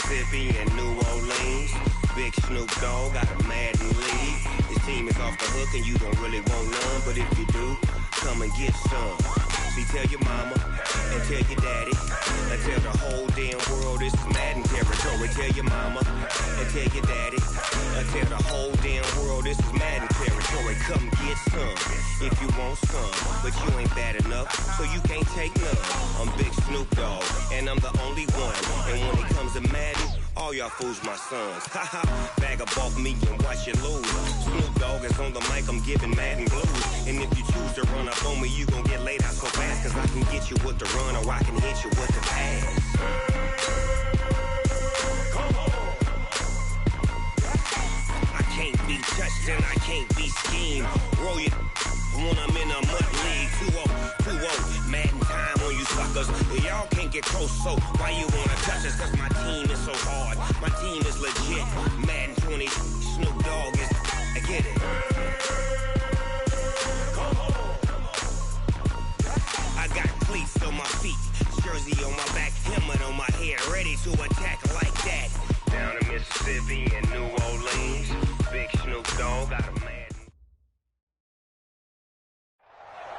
Mississippi and New Orleans. Big Snoop Dogg got a Madden league. His team is off the hook and you don't really want none, but if you do, come and get some. See, tell your mama and tell your daddy and tell the whole damn world this is Madden territory. Tell your mama and tell your daddy and tell the whole damn world this is Madden territory. Come get some if you want some, but you ain't bad enough, so you can't take none. I'm Big Snoop Dogg, and I'm the only one. And when it comes to Madden, all y'all fools my sons. Haha, bag of off me and watch you lose. Snoop Dogg is on the mic, I'm giving Madden blues. And if you choose to run up on me, you gon' get laid out so fast, cause I can get you with the run or I can hit you with the pass. Come on. I can't be touched and I can't be schemed. Roll you when I'm in a mud league. 2-0, Madden time on you suckers. Y'all can't get close, so why you wanna touch us? Cause my team is so hard. My team is legit. Madden 20, Snoop Dogg is, I get it. Come on. I got cleats on my feet, jersey on my back, helmet on my head, ready to attack like that. Down in Mississippi and New Orleans, Big Snoop Dogg got a man.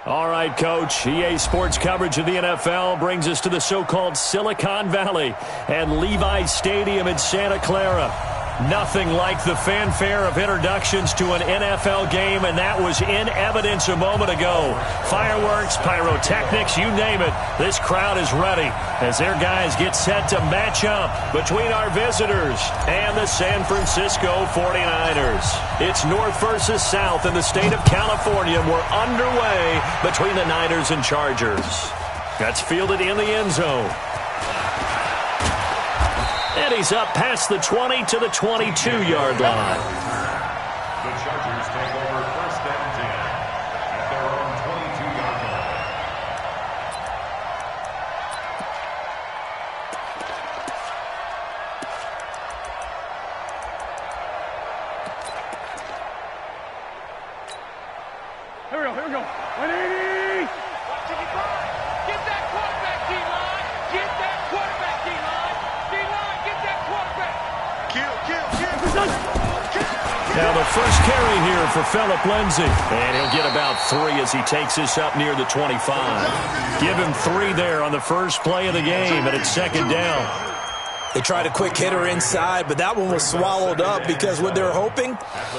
All right, Coach. EA Sports coverage of the NFL brings us to the so-called Silicon Valley and Levi's Stadium in Santa Clara. Nothing like the fanfare of introductions to an NFL game, and that was in evidence a moment ago. Fireworks, pyrotechnics, you name it. This crowd is ready as their guys get set to match up between our visitors and the San Francisco 49ers. It's North versus South in the state of California. We're underway between the Niners and Chargers. That's fielded in the end zone. And he's up past the 20 to the 22-yard line. The Chargers take over first and 10 at their own 22-yard line. Here we go. 180! Get that quarterback, D-line! Get that quarterback, D-line! D-line, get that quarterback! Kill! Now the first carry here for Phillip Lindsay. And he'll get about 3 as he takes this up near the 25. Give him 3 there on the first play of the game, and it's second down. They tried a quick hitter inside, but that one was swallowed up because what they're hoping,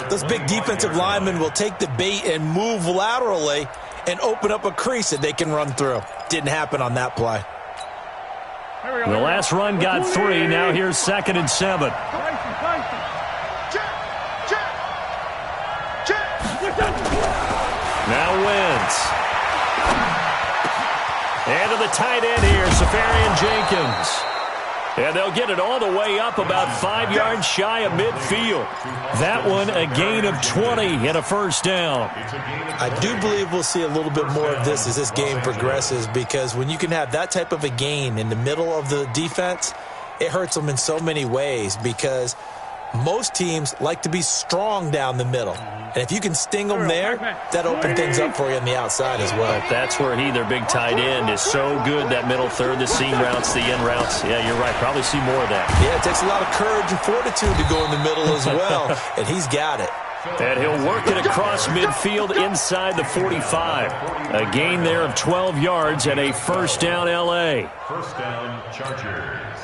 those big defensive linemen will take the bait and move laterally and open up a crease that they can run through. Didn't happen on that play. The last run got 3. Now here's 2nd and 7. Now wins. And to the tight end here, Safarian Jenkins. And they'll get it all the way up about 5 yards shy of midfield. That one a gain of 20 and a first down. I do believe we'll see a little bit more of this as this game progresses, because when you can have that type of a gain in the middle of the defense, it hurts them in so many ways, because most teams like to be strong down the middle. And if you can sting them there, that opens things up for you on the outside as well. That's where their big tight end, is so good, that middle third, the seam routes, the in routes. Yeah, you're right. Probably see more of that. Yeah, it takes a lot of courage and fortitude to go in the middle as well, and he's got it. And he'll work it across midfield inside the 45. A gain there of 12 yards and a first down L.A. First down, Chargers.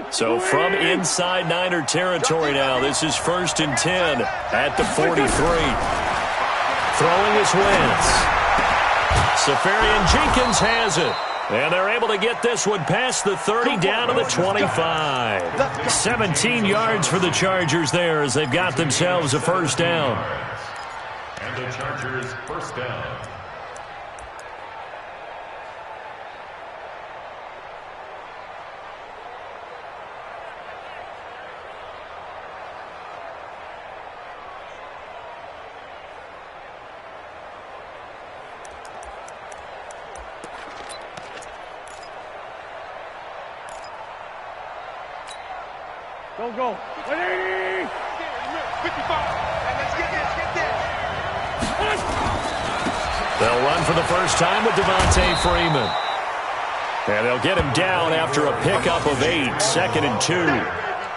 So from inside Niner territory now, this is 1st and 10 at the 43. Throwing his Wentz. Safarian Jenkins has it. And they're able to get this one past the 30 down to the 25. 17 yards for the Chargers there as they've got themselves a first down. And the Chargers first down. Go. 180! Let's get this. They'll run for the first time with Devontae Freeman. And they'll get him down after a pickup of 8, 2nd and 2.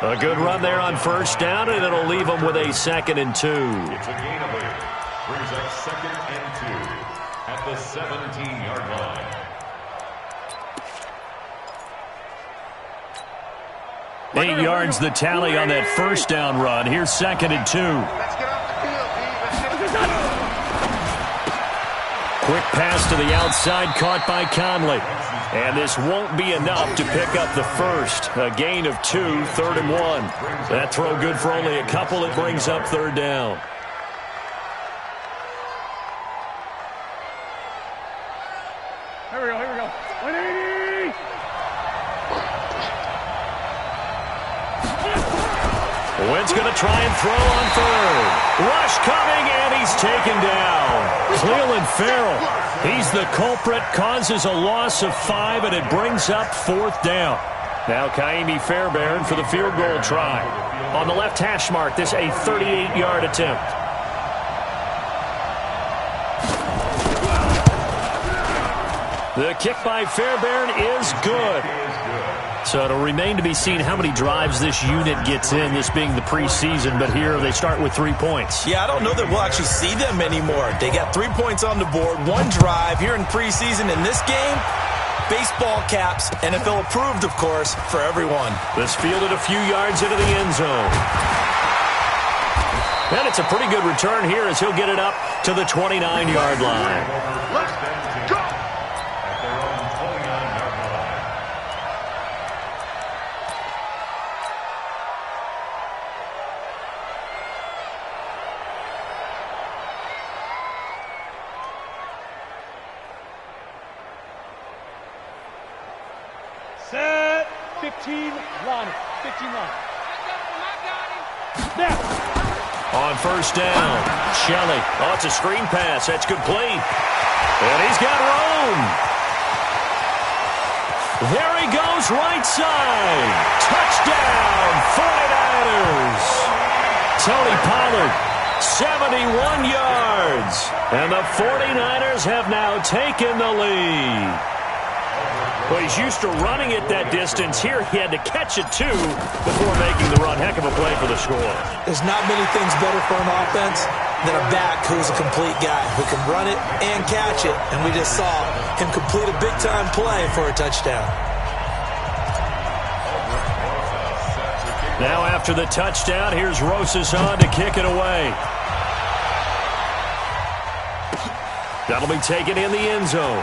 A good run there on first down, and it'll leave them with a 2nd and 2. It's a gain of 8. Brings up 2nd and 2 at the 17-yard line. Eight yards the tally on that first down run. Here's 2nd and 2. Let's get off the field, D. Quick pass to the outside, caught by Conley. And this won't be enough to pick up the first. A gain of 2, 3rd and 1. That throw good for only a couple. It brings up 3rd down. Here we go. 180. Wentz going to try and throw on 3rd. Rush coming, and he's taken down. Cleveland Farrell, he's the culprit, causes a loss of 5, and it brings up 4th down. Now Kaimi Fairbairn for the field goal try. On the left hash mark, this a 38-yard attempt. The kick by Fairbairn is good. So it'll remain to be seen how many drives this unit gets in, this being the preseason. But here they start with 3 points. Yeah, I don't know that we'll actually see them anymore. They got 3 points on the board, 1 drive here in preseason. In this game, baseball caps, NFL approved, of course, for everyone. This fielded a few yards into the end zone. And it's a pretty good return here as he'll get it up to the 29-yard line. Let's go. At their own 29-yard line. Set. 15 line. 15 line. Now. On first down, Shelley. Oh, it's a screen pass. That's complete. And he's got room. There he goes, right side. Touchdown, 49ers. Tony Pollard, 71 yards. And the 49ers have now taken the lead. Well, he's used to running it that distance. Here he had to catch it, too, before making the run. Heck of a play for the score. There's not many things better for an offense than a back who's a complete guy who can run it and catch it. And we just saw him complete a big-time play for a touchdown. Now after the touchdown, here's Rosas on to kick it away. That'll be taken in the end zone.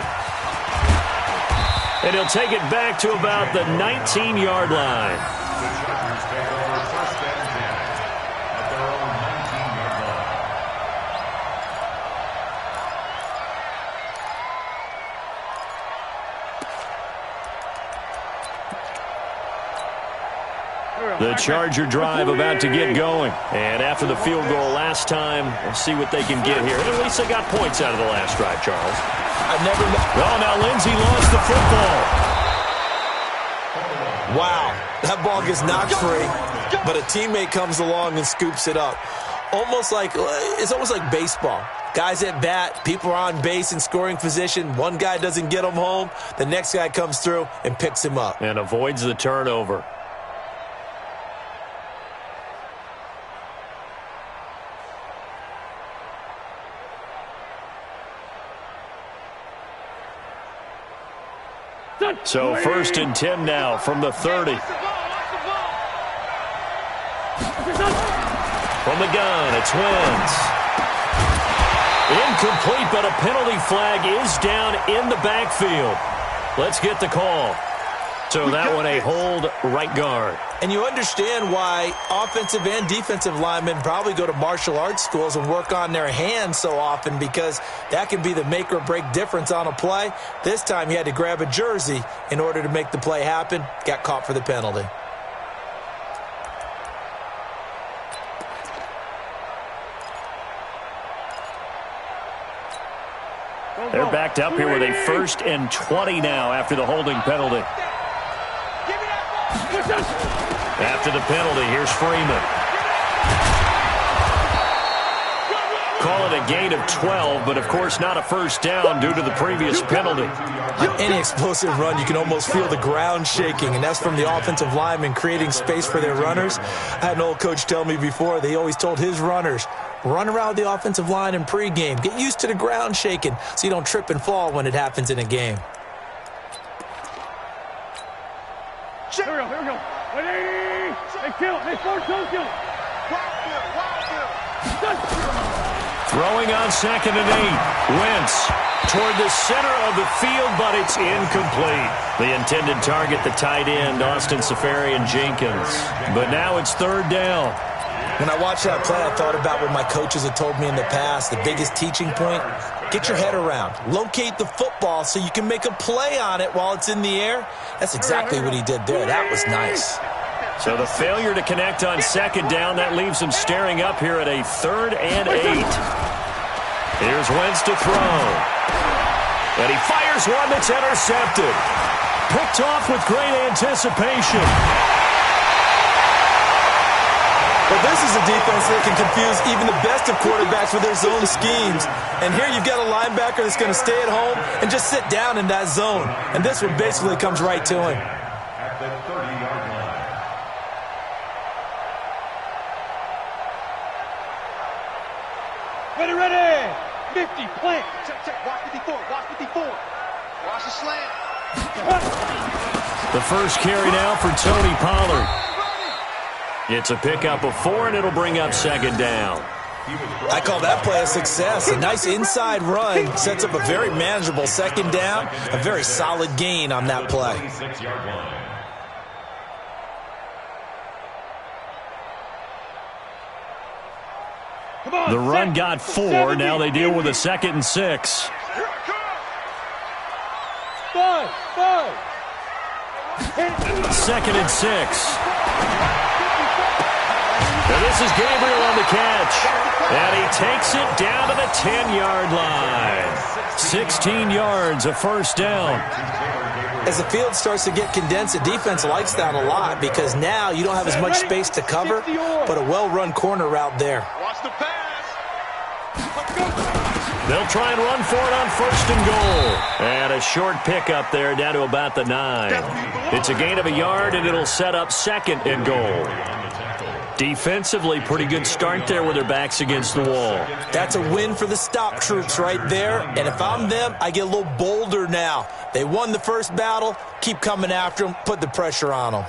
And he'll take it back to about the 19-yard line. The Chargers take over 1st and 10 at their own 19-yard line. The Charger drive about to get going. And after the field goal last time, we'll see what they can get here. And at least they got points out of the last drive, Charles. Oh, now Lindsey lost the football. Wow, that ball gets knocked free, but a teammate comes along and scoops it up. It's almost like baseball. Guys at bat, people are on base in scoring position. One guy doesn't get him home. The next guy comes through and picks him up. And avoids the turnover. So 1st and 10 now from the 30. From the gun, it's Wentz. Incomplete, but a penalty flag is down in the backfield. Let's get the call. So that one a hold, right guard. And you understand why offensive and defensive linemen probably go to martial arts schools and work on their hands so often, because that can be the make or break difference on a play. This time he had to grab a jersey in order to make the play happen. Got caught for the penalty. They're backed up here with a 1st and 20 now after the holding penalty. After the penalty, here's Freeman. Call it a gain of 12, but of course not a first down due to the previous penalty. On any explosive run, you can almost feel the ground shaking, and that's from the offensive linemen creating space for their runners. I had an old coach tell me before, they always told his runners, run around the offensive line in pregame. Get used to the ground shaking so you don't trip and fall when it happens in a game. Here we go. 180. Hey, kill it. Hey, force, don't kill it. Throwing on 2nd and 8. Wentz toward the center of the field, but it's incomplete. The intended target, the tight end, Austin Safarian-Jenkins. But now it's 3rd down. When I watched that play, I thought about what my coaches had told me in the past. The biggest teaching point, get your head around. Locate the football so you can make a play on it while it's in the air. That's exactly what he did there. That was nice. So the failure to connect on 2nd down, that leaves him staring up here at a 3rd and 8. Here's Wentz to throw. And he fires one that's intercepted. Picked off with great anticipation. But this is a defense that can confuse even the best of quarterbacks with their zone schemes. And here you've got a linebacker that's going to stay at home and just sit down in that zone. And this one basically comes right to him. At the 30-yard line. Ready. 50, plant. Check. Watch 54. Watch the slant. The first carry now for Tony Pollard. It's a pickup of 4, and it'll bring up 2nd down. I call that play a success. A nice inside run sets up a very manageable 2nd down. A very solid gain on that play. 26-yard line. The run got 4. Now they deal with a 2nd and 6. 5. 2nd and 6. And this is Gabriel on the catch. And he takes it down to the 10-yard line. 16 yards, a first down. As the field starts to get condensed, the defense likes that a lot because now you don't have as much space to cover, but a well-run corner route there. Watch the pass. They'll try and run for it on 1st and goal. And a short pickup there down to about the 9. It's a gain of a yard, and it'll set up 2nd and goal. Defensively, pretty good start there with their backs against the wall. That's a win for the stop troops right there. And if I'm them, I get a little bolder now. They won the first battle. Keep coming after them. Put the pressure on them.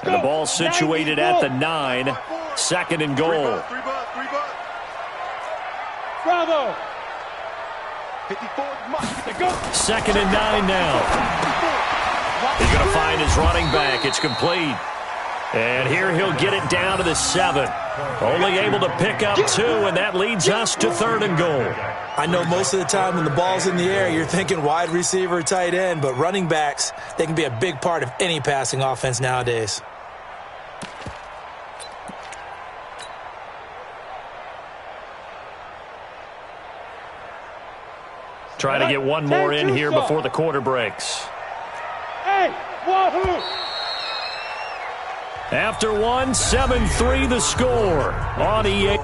And the ball situated at the 9. 2nd and goal. 3 bucks. Bravo. 54 must. 2nd and 9 now. He's going to find his running back. It's complete. And here he'll get it down to the 7. Only able to pick up 2, and that leads us to 3rd and goal. I know most of the time when the ball's in the air, you're thinking wide receiver, tight end, but running backs, they can be a big part of any passing offense nowadays. Trying to get one more in here before the quarter breaks. Hey, wahoo! After 1, 7-3 the score on EA.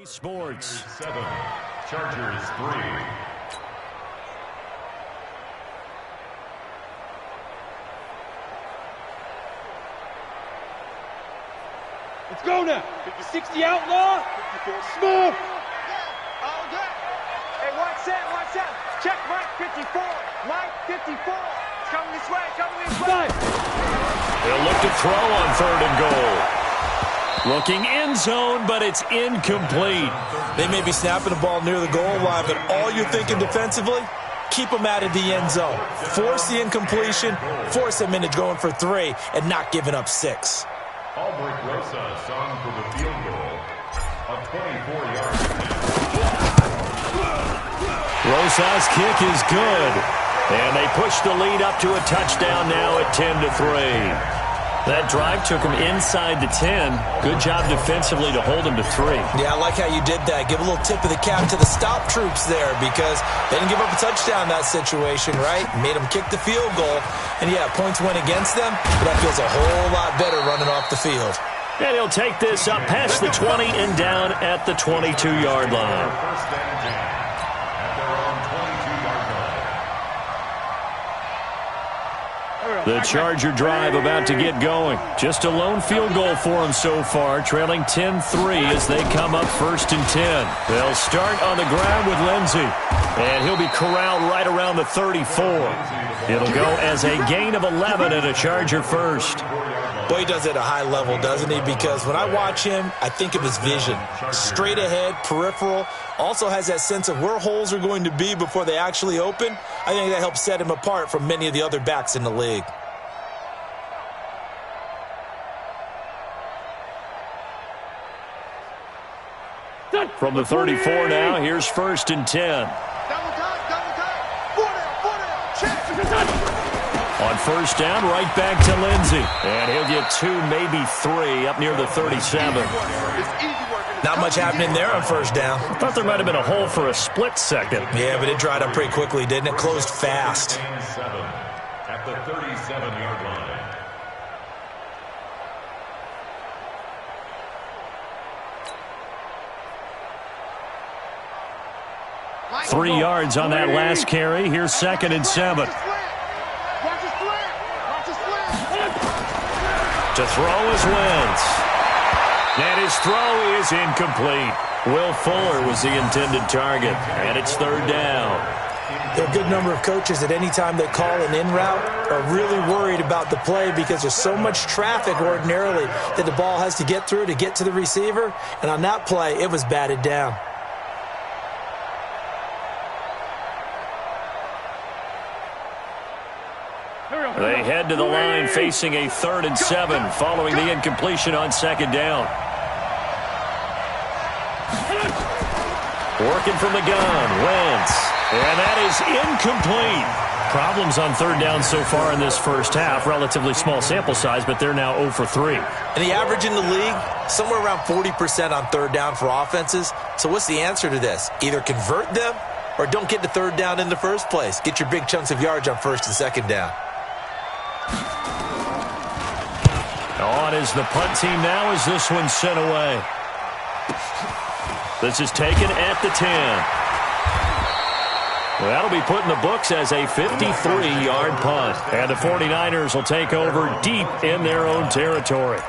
Sports. 7, Chargers 3. Let's go now. 60 outlaw. Smooth. All good. Hey, watch that. Check Mike 54. Mike 54. It's coming this way, They'll look to throw on 3rd and goal. Looking end zone, but it's incomplete. They may be snapping the ball near the goal line, but all you're thinking defensively, keep them out of the end zone. Force the incompletion, force them into going for 3, and not giving up 6. Albrecht Rosas on for the field goal. A 24-yard attempt. Rosas' kick is good. And they push the lead up to a touchdown now at 10-3. That drive took him inside the 10. Good job defensively to hold him to 3. Yeah, I like how you did that. Give a little tip of the cap to the stop troops there because they didn't give up a touchdown in that situation, right? Made them kick the field goal. And, yeah, points went against them, but that feels a whole lot better running off the field. And he'll take this up past the 20 and down at the 22-yard line. First and 10 at their own 22-yard line. The Charger drive about to get going. Just a lone field goal for them so far, trailing 10-3 as they come up 1st and 10. They'll start on the ground with Lindsey, and he'll be corralled right around the 34. It'll go as a gain of 11 and a Charger first. Boy, he does it at a high level, doesn't he? Because when I watch him, I think of his vision. Straight ahead, peripheral, also has that sense of where holes are going to be before they actually open. I think that helps set him apart from many of the other backs in the league. From the 34 now, here's 1st and 10. Double time. 4 down. Check. On 1st down, right back to Lindsey. And he'll get 2, maybe 3 up near the 37. Not much happening there on 1st down. I thought there might have been a hole for a split second. Yeah, but it dried up pretty quickly, didn't it? Closed fast. 7 at the 37-yard line. 3 yards on that last carry. Here's 2nd and 7. To throw is Wentz. And his throw is incomplete. Will Fuller was the intended target. And it's 3rd down. There are a good number of coaches at any time they call an in route are really worried about the play because there's so much traffic ordinarily that the ball has to get through to get to the receiver. And on that play, it was batted down. They head to the line facing a 3rd and 7 following the incompletion on 2nd down. Working from the gun, Wentz. And that is incomplete. Problems on 3rd down so far in this first half. Relatively small sample size, but they're now 0 for 3. And the average in the league, somewhere around 40% on 3rd down for offenses. So what's the answer to this? Either convert them or don't get to 3rd down in the first place. Get your big chunks of yards on 1st and 2nd down. On is the punt team now as this one's sent away. This is taken at the 10. Well, that'll be put in the books as a 53-yard punt. And the 49ers will take over deep in their own territory.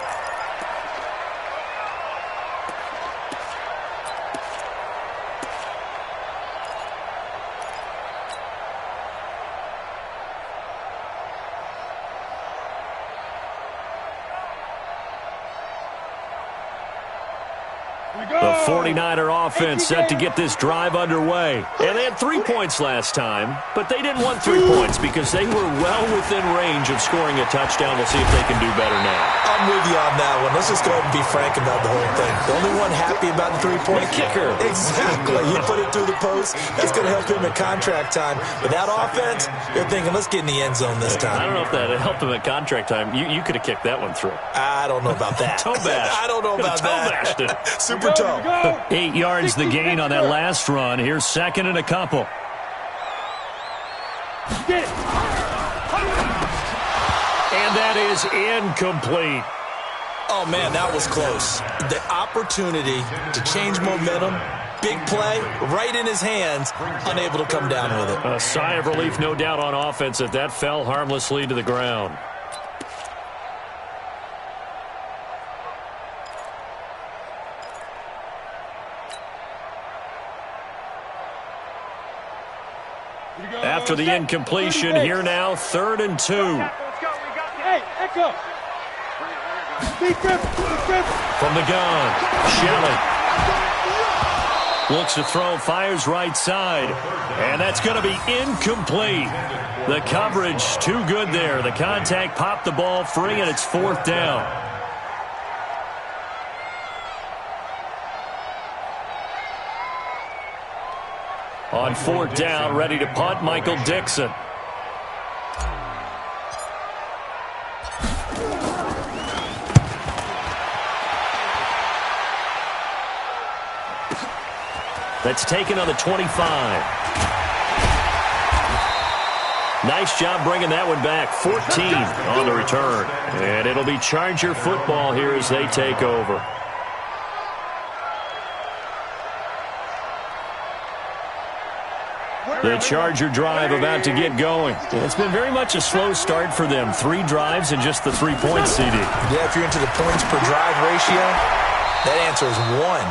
The 49er offense set to get this drive underway. And they had 3 points last time, but they didn't want 3 points because they were well within range of scoring a touchdown. We'll see if they can do better now. I'm with you on that one. Let's just go ahead and be frank about the whole thing. The only one happy about the 3-point kicker. Exactly. He put it through the post. That's going to help him at contract time. But that offense, they're thinking, let's get in the end zone this time. I don't know if that helped him at contract time. You could have kicked that one through. I don't know about that. Toe bash. I don't know about that. Toe bashed it. Super toe. 8 yards the gain on that last run. Here's 2nd and a couple. Get it. And that is incomplete. Oh, man, that was close. The opportunity to change momentum, big play, right in his hands, unable to come down with it. A sigh of relief, no doubt, on offense that fell harmlessly to the ground. After the incompletion, here now, 3rd and 2. Hey, Echo. From the gun, Shelley. Looks to throw, fires right side. And that's going to be incomplete. The coverage too good there. The contact popped the ball free, and it's 4th down. On 4th down, ready to punt, Michael Dixon. That's taken on the 25. Nice job bringing that one back. 14 on the return. And it'll be Charger football here as they take over. The Charger drive about to get going. It's been very much a slow start for them. 3 drives and just the 3 points, CD. Yeah, if you're into the points per drive ratio, that answer is 1.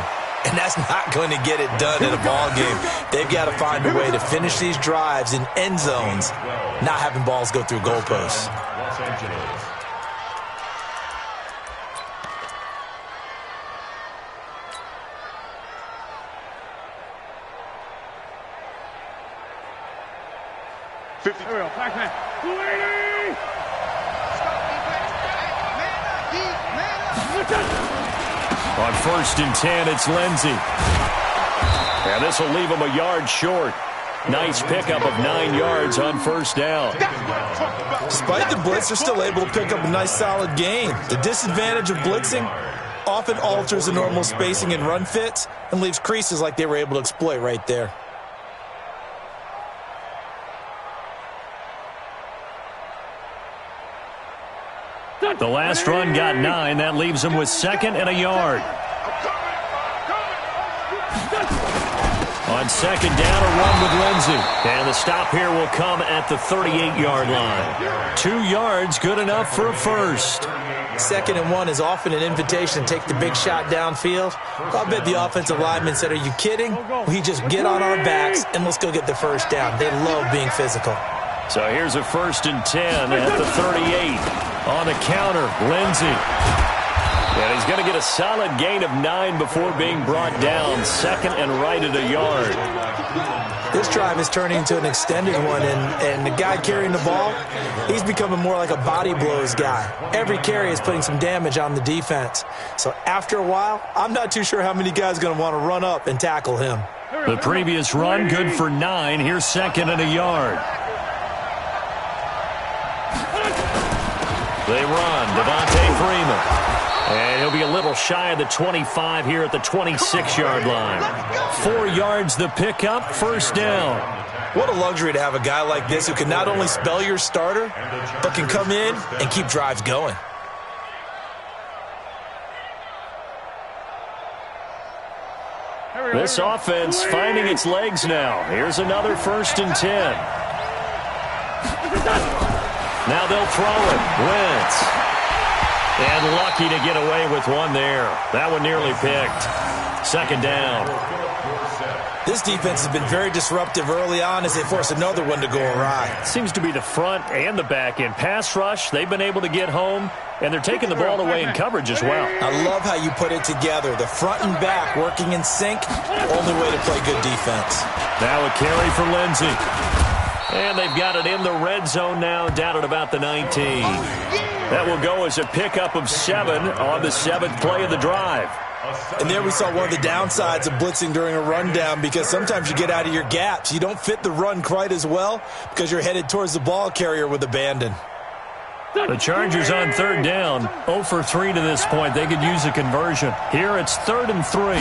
And that's not going to get it done in a ball game. They've got to find a way to finish these drives in end zones, not having balls go through goalposts. Los Angeles. There we go. Back man. 280. On 1st and 10, it's Lindsey. And this will leave him a yard short. Nice pickup of 9 yards on 1st down. Despite the blitz, they're still able to pick up a nice solid gain. The disadvantage of blitzing often alters the normal spacing and run fits and leaves creases like they were able to exploit right there. The last run got 9. That leaves him with 2nd and a yard. On 2nd down, a run with Lindsey. And the stop here will come at the 38-yard line. 2 yards, good enough for a first. 2nd and 1 is often an invitation to take the big shot downfield. I bet the offensive lineman said, "Are you kidding? We just get on our backs and let's go get the first down." They love being physical. So here's a 1st and 10 at the 38. On the counter, Lindsey. And he's going to get a solid gain of 9 before being brought down. 2nd and right at a yard. This drive is turning into an extended one, and the guy carrying the ball, he's becoming more like a body blows guy. Every carry is putting some damage on the defense. So after a while, I'm not too sure how many guys are going to want to run up and tackle him. The previous run, good for 9. Here's 2nd and a yard. They run, Devontae Freeman. And he'll be a little shy of the 25 here at the 26-yard line. 4 yards the pickup, 1st down. What a luxury to have a guy like this who can not only spell your starter, but can come in and keep drives going. This offense finding its legs now. Here's another 1st and 10. Now they'll throw it. Wentz. And lucky to get away with one there. That one nearly picked. 2nd down. This defense has been very disruptive early on as they force another one to go awry. Seems to be the front and the back end. Pass rush, they've been able to get home, and they're taking the ball away in coverage as well. I love how you put it together. The front and back working in sync. Only way to play good defense. Now a carry for Lindsey. And they've got it in the red zone now, down at about the 19. That will go as a pickup of 7 on the 7th play of the drive. And there we saw one of the downsides of blitzing during a rundown, because sometimes you get out of your gaps. You don't fit the run quite as well because you're headed towards the ball carrier with abandon. The Chargers on 3rd down, 0 for 3 to this point. They could use a conversion. Here it's 3rd and 3.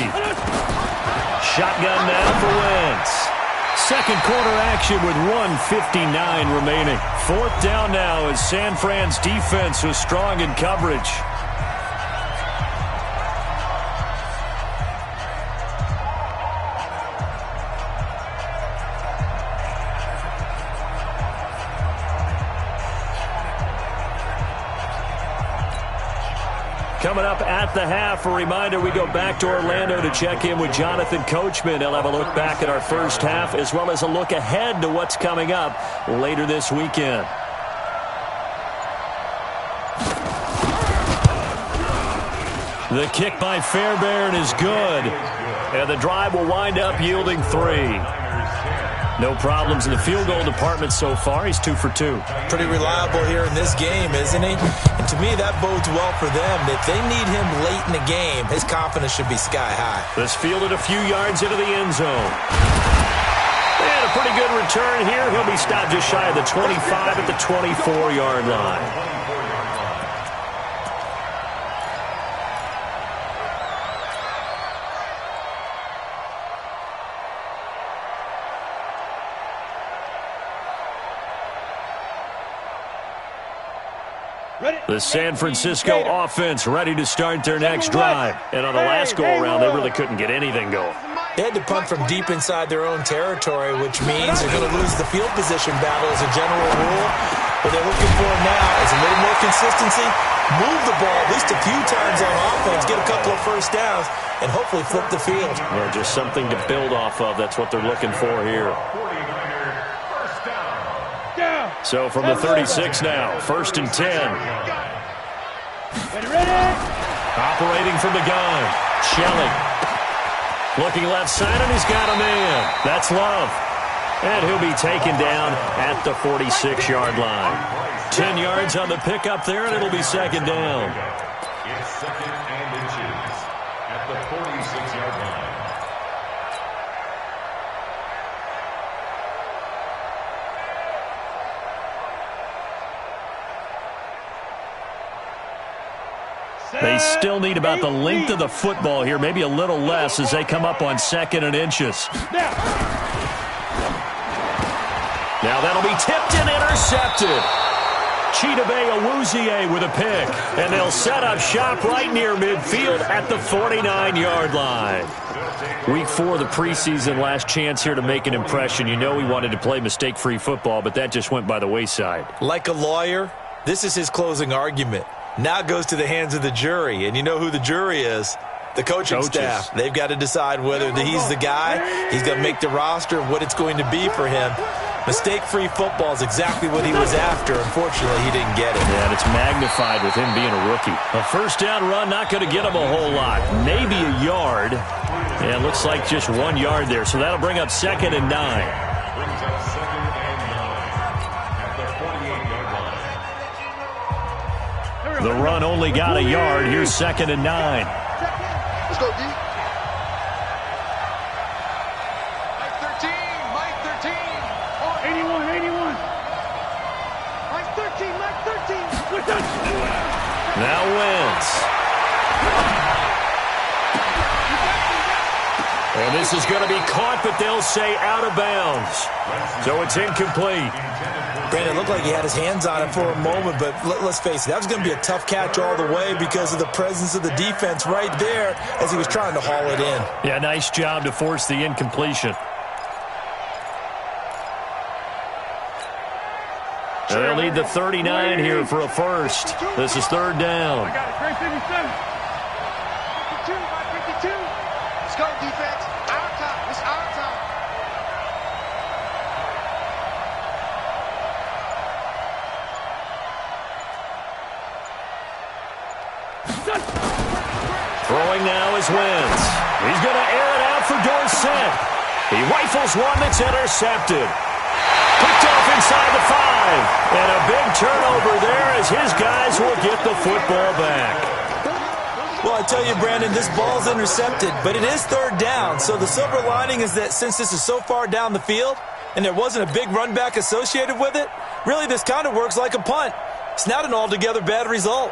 Shotgun now for Wentz. 2nd quarter action with 1:59 remaining. 4th down now as San Fran's defense was strong in coverage. Coming up at the half, a reminder, we go back to Orlando to check in with Jonathan Coachman. He'll have a look back at our first half as well as a look ahead to what's coming up later this weekend. The kick by Fairbairn is good, and the drive will wind up yielding 3. No problems in the field goal department so far. He's 2 for 2. Pretty reliable here in this game, isn't he? And to me, that bodes well for them. If they need him late in the game, his confidence should be sky high. This fielded a few yards into the end zone. And a pretty good return here. He'll be stopped just shy of the 25 at the 24-yard line. The San Francisco offense ready to start their next drive. And on the last go-around, they really couldn't get anything going. They had to punt from deep inside their own territory, which means they're going to lose the field position battle as a general rule. What they're looking for now is a little more consistency, move the ball at least a few times on offense, get a couple of first downs, and hopefully flip the field. Well, just something to build off of. That's what they're looking for here. So from the 36 now, 1st and 10. Operating from the gun, Shelley. Looking left side, and he's got a man. That's Love. And he'll be taken down at the 46-yard line. 10 yards on the pickup there, and it'll be 2nd down. It's 2nd and inches at the 46-yard line. They still need about the length of the football here, maybe a little less as they come up on 2nd and inches. Now that'll be tipped and intercepted. Chidobe Awuzie with a pick, and they'll set up shop right near midfield at the 49-yard line. Week 4 of the preseason, last chance here to make an impression. You know he wanted to play mistake-free football, but that just went by the wayside. Like a lawyer, this is his closing argument. Now it goes to the hands of the jury, and you know who the jury is. The coaching staff. They've got to decide whether he's the guy, he's going to make the roster, what it's going to be for him. Mistake-free football is exactly what he was after. Unfortunately, he didn't get it. Yeah, and it's magnified with him being a rookie. A first down run, not going to get him a whole lot. Maybe a yard. And it looks like just 1 yard there. So that'll bring up 2nd and 9. Brings up 2nd and 9 at the 48-yard line. The run only got a yard. Here's 2nd and 9. Let's go, D. Mike 13, Mike 13. 81, 81. Mike 13, Mike 13. Now Wentz. And this is going to be caught, but they'll say out of bounds. So it's incomplete. Brandon, it looked like he had his hands on it for a moment, but let's face it, that was going to be a tough catch all the way because of the presence of the defense right there as he was trying to haul it in. Yeah, nice job to force the incompletion. And they'll need the 39 here for a first. This is 3rd down. I got it, Greg 57. 52, Mike 52. Let's go, defense. Our time. It's our time. Throwing now is Wentz. He's going to air it out for Dorsett. He rifles one that's intercepted. Picked off inside the 5. And a big turnover there as his guys will get the football back. Well, I tell you, Brandon, this ball's intercepted, but it is 3rd down. So the silver lining is that since this is so far down the field and there wasn't a big run back associated with it, really this kind of works like a punt. It's not an altogether bad result.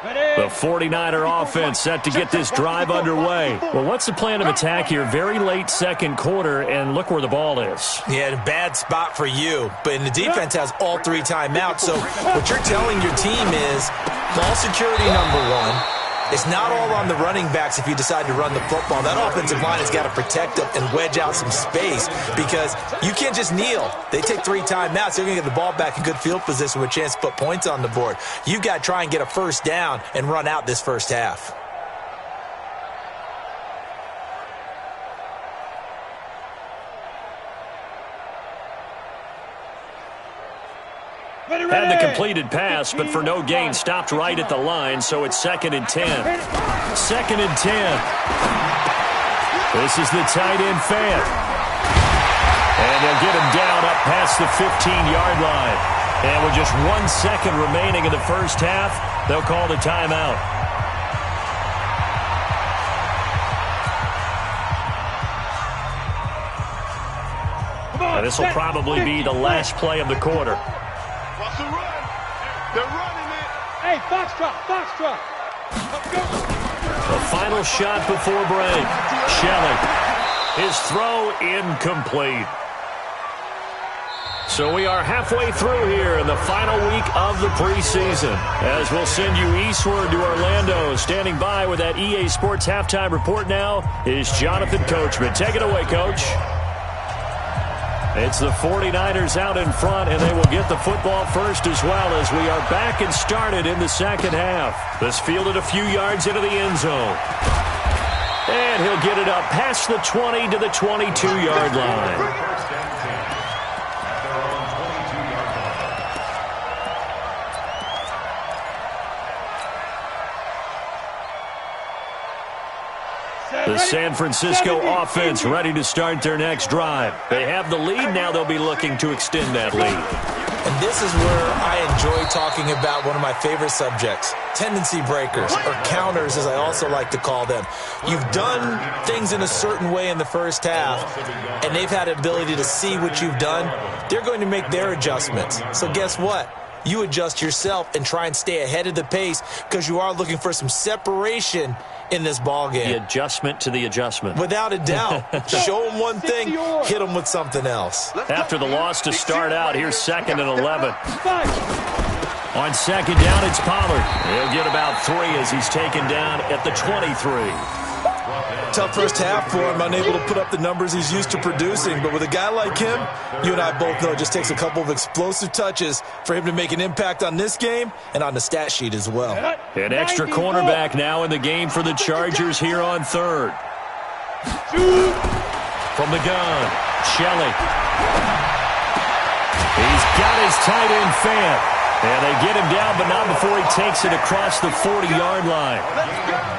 The 49er offense set to get this drive underway. Well, what's the plan of attack here? Very late 2nd quarter, and look where the ball is. Yeah, a bad spot for you, but the defense has all 3 timeouts. So what you're telling your team is ball security number 1. It's not all on the running backs if you decide to run the football. That offensive line has got to protect them and wedge out some space because you can't just kneel. They take 3 timeouts. They're going to get the ball back in good field position with a chance to put points on the board. You've got to try and get a first down and run out this first half. Had the completed pass, but for no gain, stopped right at the line, so it's 2nd and 10. 2nd and 10. This is the tight end Fant. And they'll get him down up past the 15-yard line. And with just 1 second remaining in the first half, they'll call the timeout. This will probably be the last play of the quarter. What's the run? They're running it. Hey, foxtrot, foxtrot. Let's go. The final shot before break. Shelley. His throw incomplete. So we are halfway through here in the final week of the preseason, as we'll send you eastward to Orlando. Standing by with that EA Sports halftime report now is Jonathan Coachman. Take it away, Coach. It's the 49ers out in front, and they will get the football first as well as we are back and started in the second half. This fielded a few yards into the end zone. And he'll get it up past the 20 to the 22-yard line. The San Francisco offense ready to start their next drive. They have the lead. Now they'll be looking to extend that lead. And this is where I enjoy talking about one of my favorite subjects, tendency breakers, or counters as I also like to call them. You've done things in a certain way in the first half, and they've had the ability to see what you've done. They're going to make their adjustments. So guess what? You adjust yourself and try and stay ahead of the pace because you are looking for some separation in this ball game. The adjustment to the adjustment. Without a doubt. Show them one thing, hit them with something else. After the loss to start out, here's 2nd and 11. On 2nd down, it's Pollard. He'll get about 3 as he's taken down at the 23. Tough first half for him, unable to put up the numbers he's used to producing. But with a guy like him, you and I both know it just takes a couple of explosive touches for him to make an impact on this game and on the stat sheet as well. An extra cornerback now in the game for the Chargers here on 3rd. From the gun, Shelley. He's got his tight end Fant. And they get him down, but not before he takes it across the 40-yard line.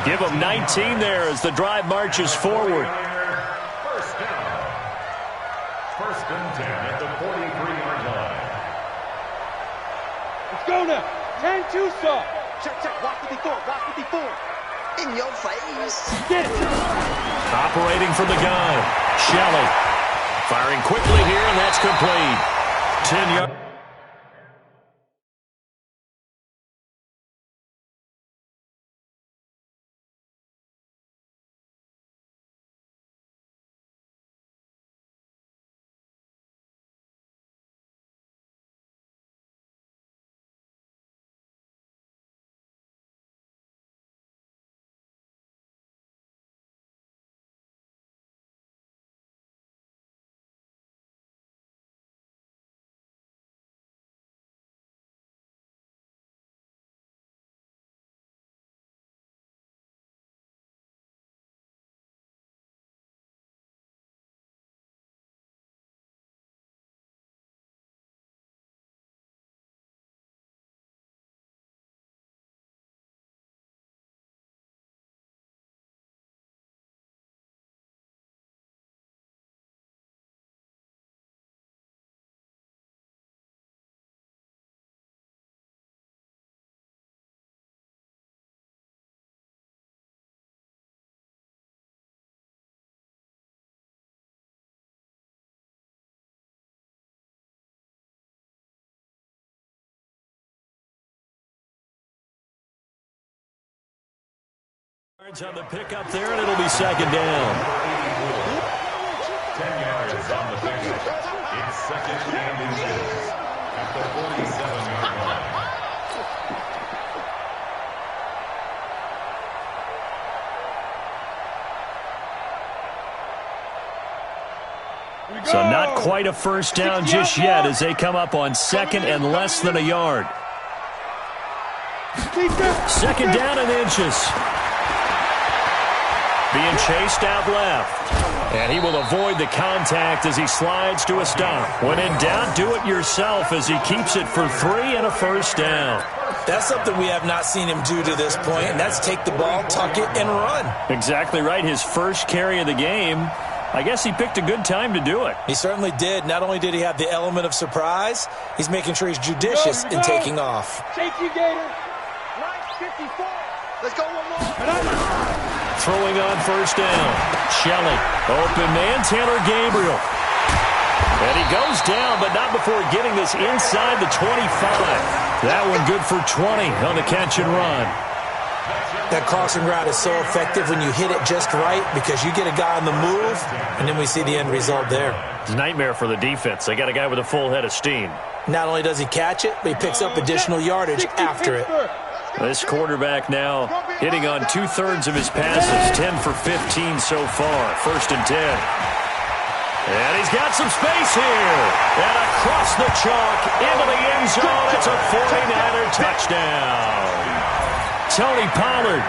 Give him 19 there as the drive marches forward. First down. 1st and 10 at the 43-yard line. Let's go now. 10-2 saw. Check, check. Watch 54. Watch 54. In your face. Get it. Operating from the gun, Shelley. Firing quickly here, and that's complete. 10 yards. On the pickup there, and it'll be 2nd down. 10 yards on the pickup. It's 2nd and inches at the 47-yard line. So not quite a first down just yet as they come up on second and less than a yard. Second down and inches. Being chased out left. And he will avoid the contact as he slides to a stop. When in doubt, do it yourself as he keeps it for 3 and a first down. That's something we have not seen him do to this point, and that's take the ball, tuck it, and run. Exactly right. His first carry of the game. I guess he picked a good time to do it. He certainly did. Not only did he have the element of surprise, he's making sure he's judicious in taking off. Take you, Gator. 54. Let's go one more. Throwing on first down. Shelley. Open man, Taylor Gabriel. And he goes down, but not before getting this inside the 25. That one good for 20 on the catch and run. That crossing route is so effective when you hit it just right because you get a guy on the move, and then we see the end result there. It's a nightmare for the defense. They got a guy with a full head of steam. Not only does he catch it, but he picks up additional yardage after it. This quarterback now hitting on 2/3 of his passes, 10 for 15 so far. First and 10. And he's got some space here. And across the chalk into the end zone. It's a 49er touchdown. Tony Pollard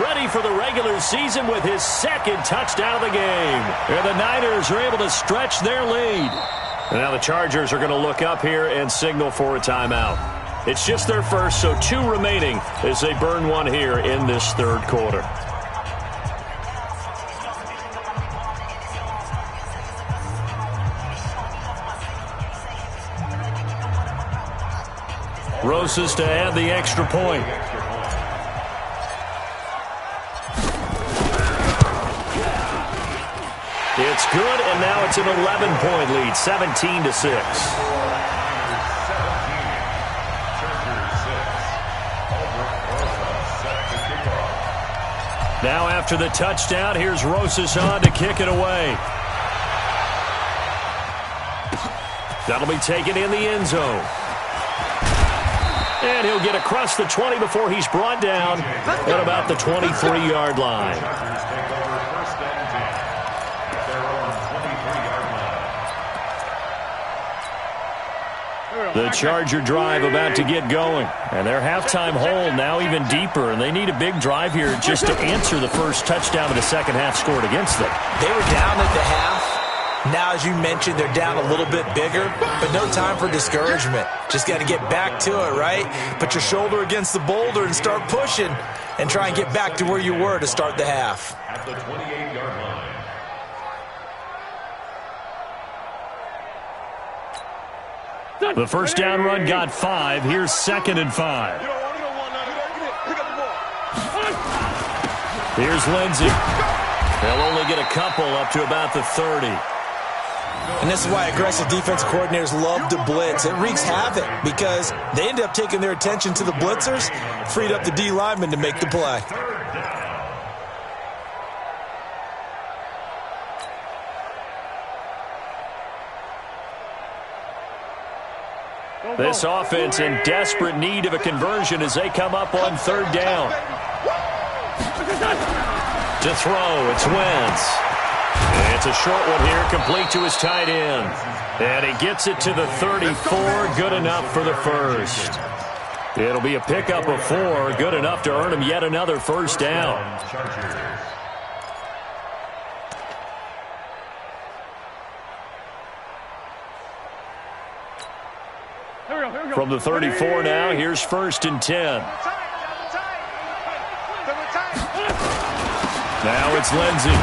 ready for the regular season with his second touchdown of the game. And the Niners are able to stretch their lead. And now the Chargers are going to look up here and signal for a timeout. It's just their first, so 2 remaining as they burn one here in this third quarter. Rosas to add the extra point. It's good, and now it's an 11-point lead, 17-6. Now after the touchdown, here's Rosas on to kick it away. That'll be taken in the end zone. And he'll get across the 20 before he's brought down at about the 23-yard line. The Charger drive about to get going. And their halftime hole now even deeper. And they need a big drive here just to answer the first touchdown of the second half scored against them. They were down at the half. Now, as you mentioned, they're down a little bit bigger, but no time for discouragement. Just got to get back to it, right? Put your shoulder against the boulder and start pushing and try and get back to where you were to start the half. At the 28-yard line. The first down run got 5. Here's 2nd and 5. Here's Lindsey. They'll only get a couple up to about the 30. And this is why aggressive defense coordinators love to blitz. It wreaks havoc because they end up taking their attention to the blitzers, freed up the D lineman to make the play. This offense in desperate need of a conversion as they come up on 3rd down. To throw, it's Wentz. It's a short one here, complete to his tight end. And he gets it to the 34, good enough for the first. It'll be a pickup of 4, good enough to earn him yet another first down. From the 34 now, here's 1st and 10. Now it's Lindsey.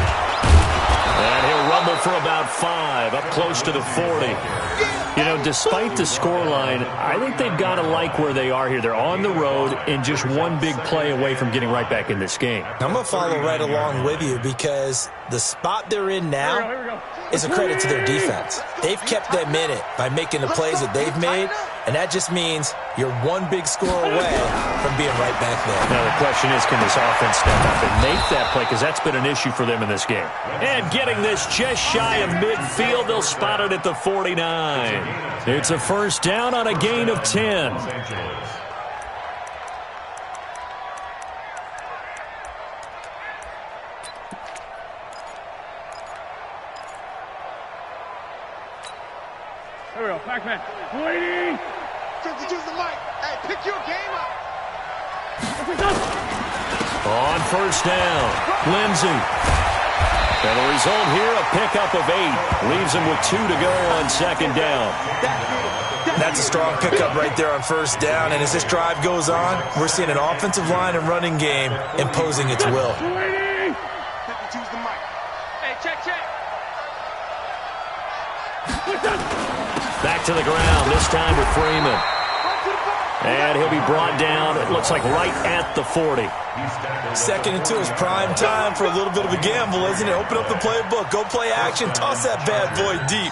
And he'll rumble for about 5, up close to the 40. You know, despite the scoreline, I think they've got to like where they are here. They're on the road and just one big play away from getting right back in this game. I'm going to follow right along with you because the spot they're in now is a credit to their defense. They've kept them in it by making the plays that they've made, and that just means you're one big score away from being right back there. Now the question is, can this offense step up and make that play? Because that's been an issue for them in this game. And getting this just shy of midfield, they'll spot it at the 49. It's a first down on a gain of 10. Here we go. Back man. 180. 52's the mic. Hey, pick your game up. On first down, Lindsey. And the result here, a pickup of 8. Leaves him with 2 to go on second down. That's a strong pickup right there on first down. And as this drive goes on, we're seeing an offensive line and running game imposing its will. 52's the mic. Hey, check. Back to the ground, this time with Freeman. And he'll be brought down, it looks like right at the 40. 2nd and 2 is prime time for a little bit of a gamble, isn't it? Open up the playbook, go play action, toss that bad boy deep.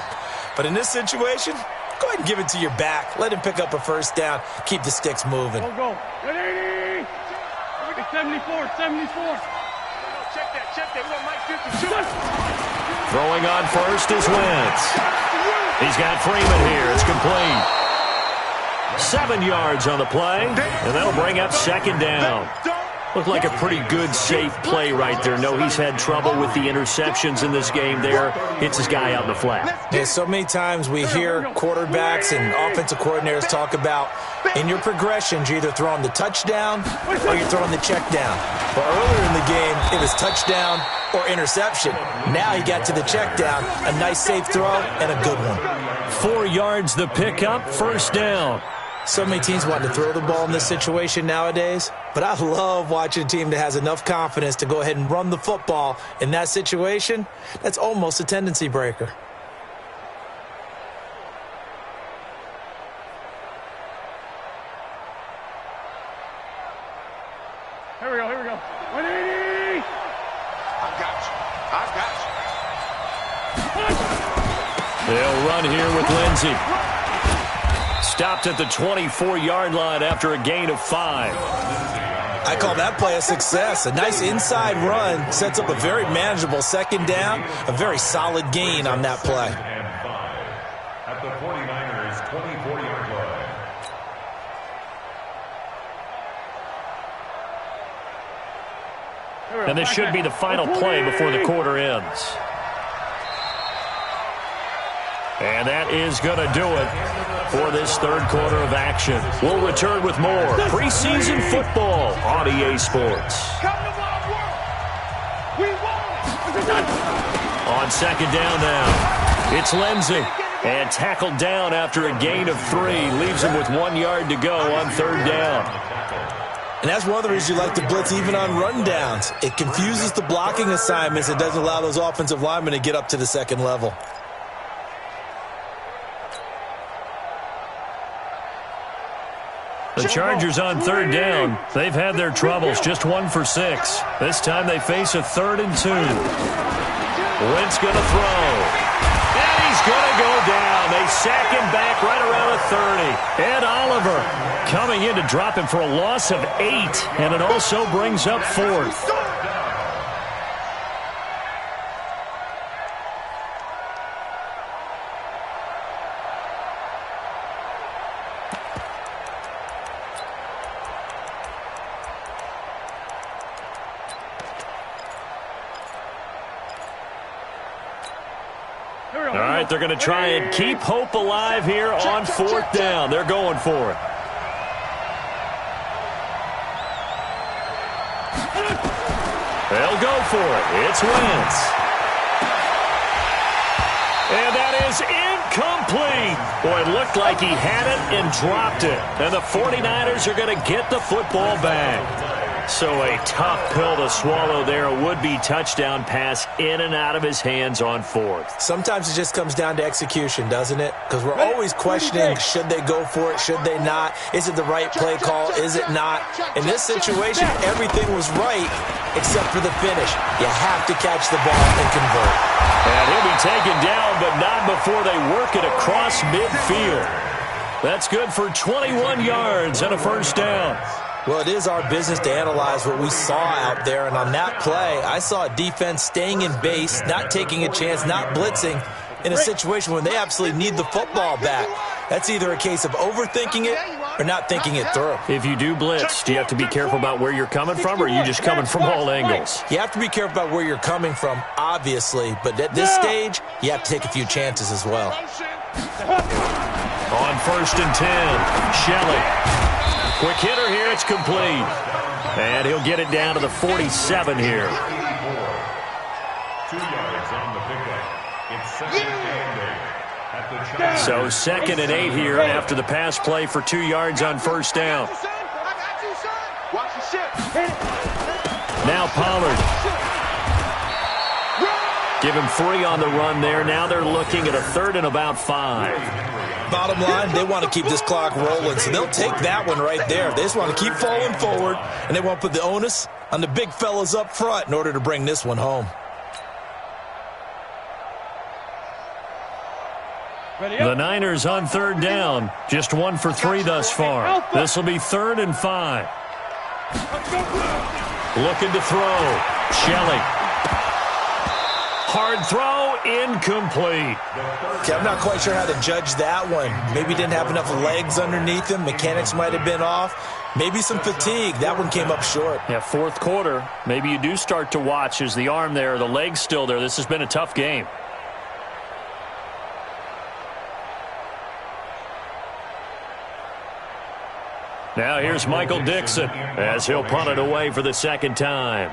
But in this situation, go ahead and give it to your back. Let him pick up a first down, keep the sticks moving. Go. 180. 74. Check that. We want Mike 52. Throwing on first is Wentz. He's got Freeman here, it's complete. 7 yards on the play, and that'll bring up second down. Looked like a pretty good, safe play right there. No, he's had trouble with the interceptions in this game there. Hits his guy out in the flat. Yeah, so many times we hear quarterbacks and offensive coordinators talk about in your progressions, you're either throwing the touchdown or you're throwing the check down. But earlier in the game, it was touchdown or interception. Now he got to the check down, a nice safe throw and a good one. 4 yards the pickup, first down. So many teams want to throw the ball in this situation nowadays, but I love watching a team that has enough confidence to go ahead and run the football in that situation. That's almost a tendency breaker. Here we go. 180. I got you. They'll run here with Lindsey. Stopped at the 24-yard line after a gain of 5. I call that play a success. A nice inside run sets up a very manageable second down, a very solid gain on that play. At the 49ers' 24-yard line. And this should be the final play before the quarter ends. And that is going to do it for this third quarter of action. We'll return with more preseason football on EA Sports. On second down now, it's Lindsey. And tackled down after a gain of 3. Leaves him with 1 yard to go on third down. And that's one of the reasons you like to blitz even on rundowns. It confuses the blocking assignments. It doesn't allow those offensive linemen to get up to the second level. The Chargers on third down. They've had their troubles, just 1 for 6. This time they face a 3rd and 2. Wentz going to throw. And he's going to go down. They sack him back right around a 30. Ed Oliver coming in to drop him for a loss of 8. And it also brings up 4th. All right, they're going to try and keep hope alive here on 4th down. They're going for it. They'll go for it. It's Wentz. And that is incomplete. Boy, it looked like he had it and dropped it. And the 49ers are going to get the football back. So a tough pill to swallow there. A would-be touchdown pass in and out of his hands on 4th. Sometimes it just comes down to execution, doesn't it? Because we're always questioning, should they go for it, should they not? Is it the right play call, is it not? In this situation, everything was right except for the finish. You have to catch the ball and convert. And he'll be taken down, but not before they work it across midfield. That's good for 21 yards and a first down. Well, it is our business to analyze what we saw out there, and on that play, I saw a defense staying in base, not taking a chance, not blitzing in a situation when they absolutely need the football back. That's either a case of overthinking it or not thinking it through. If you do blitz, do you have to be careful about where you're coming from, or are you just coming from all angles? You have to be careful about where you're coming from, obviously, but at this stage, you have to take a few chances as well. On 1st and 10, Shelley. Quick hitter here, it's complete. And he'll get it down to the 47 here. 2 yards on the pickup. It's second and 8 at the So 2nd and 8 here after the pass play for 2 yards on 1st down. Watch the ship. Now Pollard. Give him 3 on the run there. Now they're looking at a 3rd and about 5. Bottom line, they want to keep this clock rolling, so they'll take that one right there. They just want to keep falling forward, and they want to put the onus on the big fellas up front in order to bring this one home. The Niners on 3rd down. Just 1 for 3 thus far. This will be 3rd and 5. Looking to throw. Shelley. Hard throw, incomplete. Okay, I'm not quite sure how to judge that one. Maybe didn't have enough legs underneath him. Mechanics might have been off. Maybe some fatigue. That one came up short. Yeah, 4th quarter. Maybe you do start to watch. Is the arm there, the leg's still there? This has been a tough game. Now here's Michael Dixon as he'll punt it away for the 2nd time.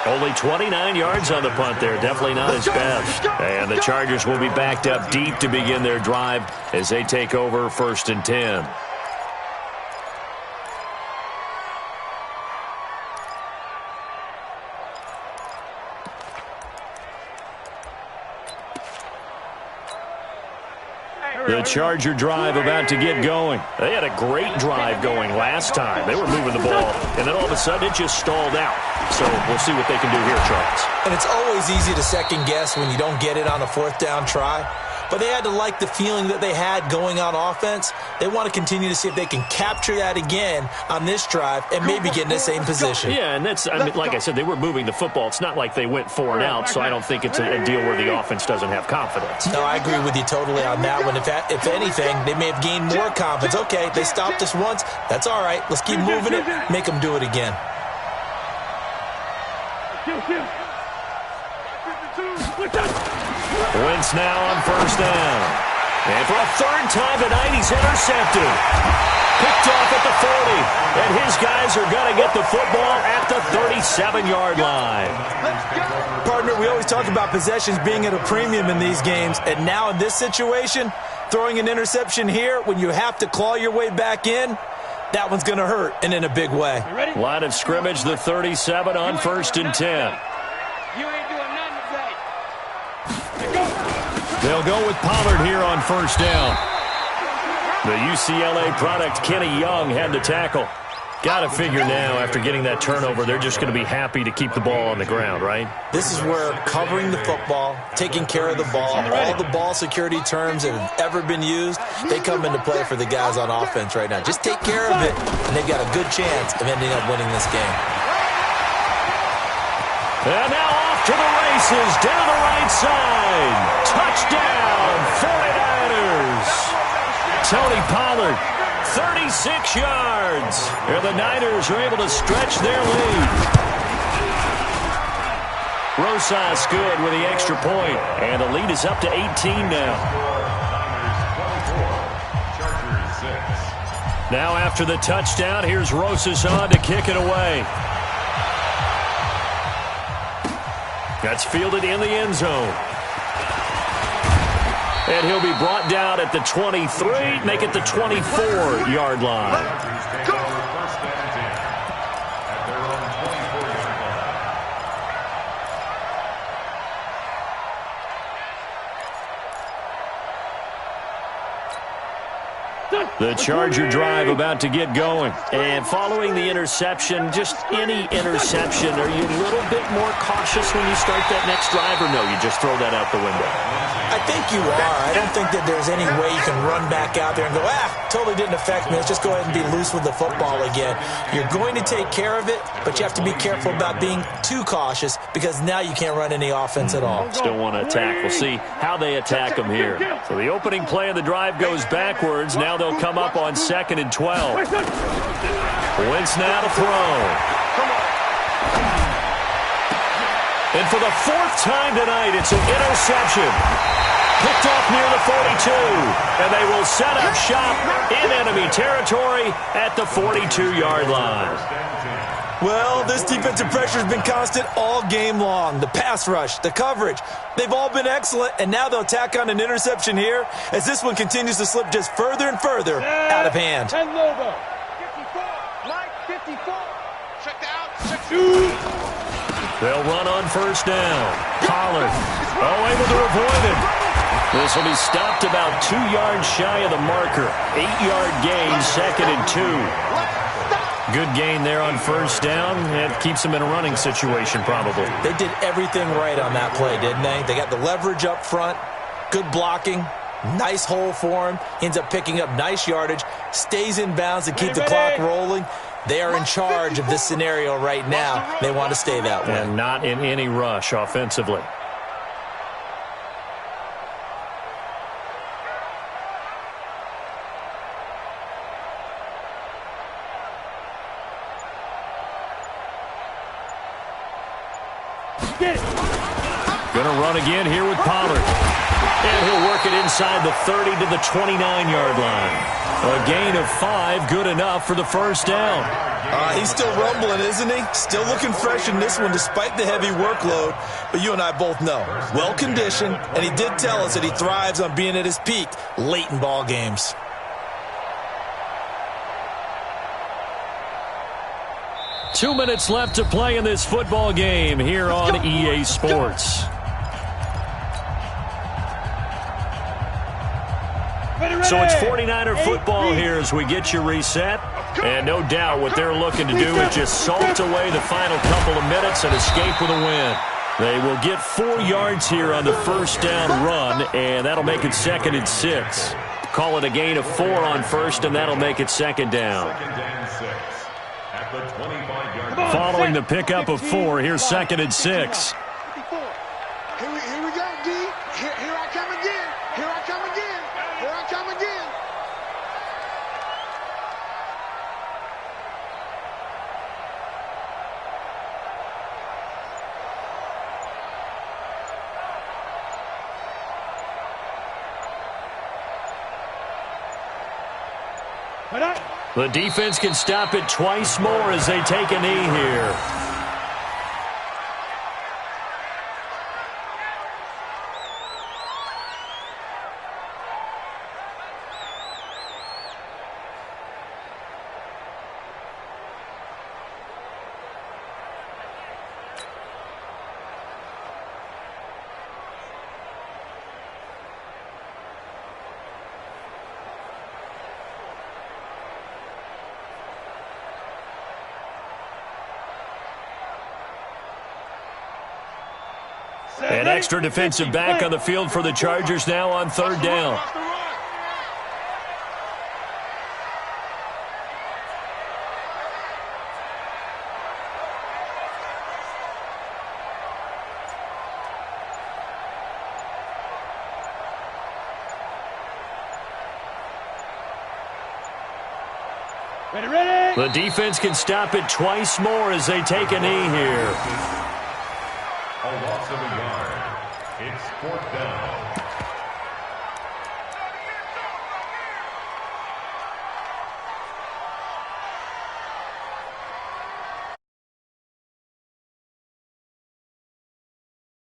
Only 29 yards on the punt there. Definitely not his best. And the Chargers will be backed up deep to begin their drive as they take over 1st and 10. The Charger drive about to get going. They had a great drive going last time. They were moving the ball, and then all of a sudden it just stalled out. So we'll see what they can do here, Charles. And it's always easy to second guess when you don't get it on a 4th down try. But they had to like the feeling that they had going on offense. They want to continue to see if they can capture that again on this drive and maybe get in the same position. Yeah, and that's, I mean, like I said, they were moving the football. It's not like they went 4 and out, so I don't think it's a deal where the offense doesn't have confidence. No, I agree with you totally on that one. If anything, they may have gained more confidence. Okay, they stopped us once. That's all right. Let's keep moving it. Make them do it again. Wentz now on 1st down. And for a 3rd time tonight, he's intercepted. Picked off at the 40. And his guys are going to get the football at the 37-yard line. Partner, we always talk about possessions being at a premium in these games. And now in this situation, throwing an interception here when you have to claw your way back in, that one's going to hurt, and in a big way. Line of scrimmage, the 37 on 1st and 10. They'll go with Pollard here on 1st down. The UCLA product, Kenny Young, had to tackle. Got to figure now, after getting that turnover, they're just going to be happy to keep the ball on the ground, right? This is where covering the football, taking care of the ball, all the ball security terms that have ever been used, they come into play for the guys on offense right now. Just take care of it, and they've got a good chance of ending up winning this game. And now off to the races, down the right side. Touchdown, 49ers. Tony Pollard, 36 yards. And the Niners are able to stretch their lead. Rosas good with the extra point. And the lead is up to 18 now. Now after the touchdown, here's Rosas on to kick it away. That's fielded in the end zone. And he'll be brought down at the 23, make it the 24-yard line. The Charger drive about to get going. And following the interception, just any interception, are you a little bit more cautious when you start that next drive, or no, you just throw that out the window? I think you are. I don't think that there's any way you can run back out there and go, totally didn't affect me. Let's just go ahead and be loose with the football again. You're going to take care of it, but you have to be careful about being too cautious because now you can't run any offense at all. Still want to attack. We'll see how they attack them here. So the opening play of the drive goes backwards. Now they'll come up on 2nd and 12. Wentz now to throw. And for the 4th time tonight, it's an interception. Picked off near the 42. And they will set up shop in enemy territory at the 42-yard line. Well, this defensive pressure has been constant all game long. The pass rush, the coverage, they've all been excellent, and now they'll tack on an interception here as this one continues to slip just further and further out of hand. 10 Lobo. 54. Mike, 54. Check out. They'll run on 1st down. Pollard, able to avoid it. This will be stopped about 2 yards shy of the marker. 8-yard gain, 2nd and 2. Good gain there on 1st down. It keeps them in a running situation, probably. They did everything right on that play, didn't they? They got the leverage up front, good blocking, nice hole for him, ends up picking up nice yardage, stays in bounds to keep the clock rolling. They are in charge of this scenario right now. They want to stay that way. And not in any rush offensively. Gonna run again here with Pollard. And he'll work it inside the 30 to the 29-yard line. A gain of 5, good enough for the 1st down. He's still rumbling, isn't he? Still looking fresh in this one despite the heavy workload. But you and I both know, well-conditioned, and he did tell us that he thrives on being at his peak late in ball games. Two minutes left to play in this football game here on EA Sports. So it's 49er football here as we get you reset. And no doubt what they're looking to do is just salt away the final couple of minutes and escape with a win. They will get 4 yards here on the 1st down run, and that'll make it 2nd and 6. Call it a gain of 4 on 1st, and that'll make it 2nd down. Following the pickup of 4, here's 2nd and 6. Here we go, D. Here I come again. Here I come again. Here I come again. The defense can stop it twice more as they take a knee here. An extra defensive back on the field for the Chargers now on 3rd down. The defense can stop it twice more as they take a knee here. A loss of a yard. It's 4th down.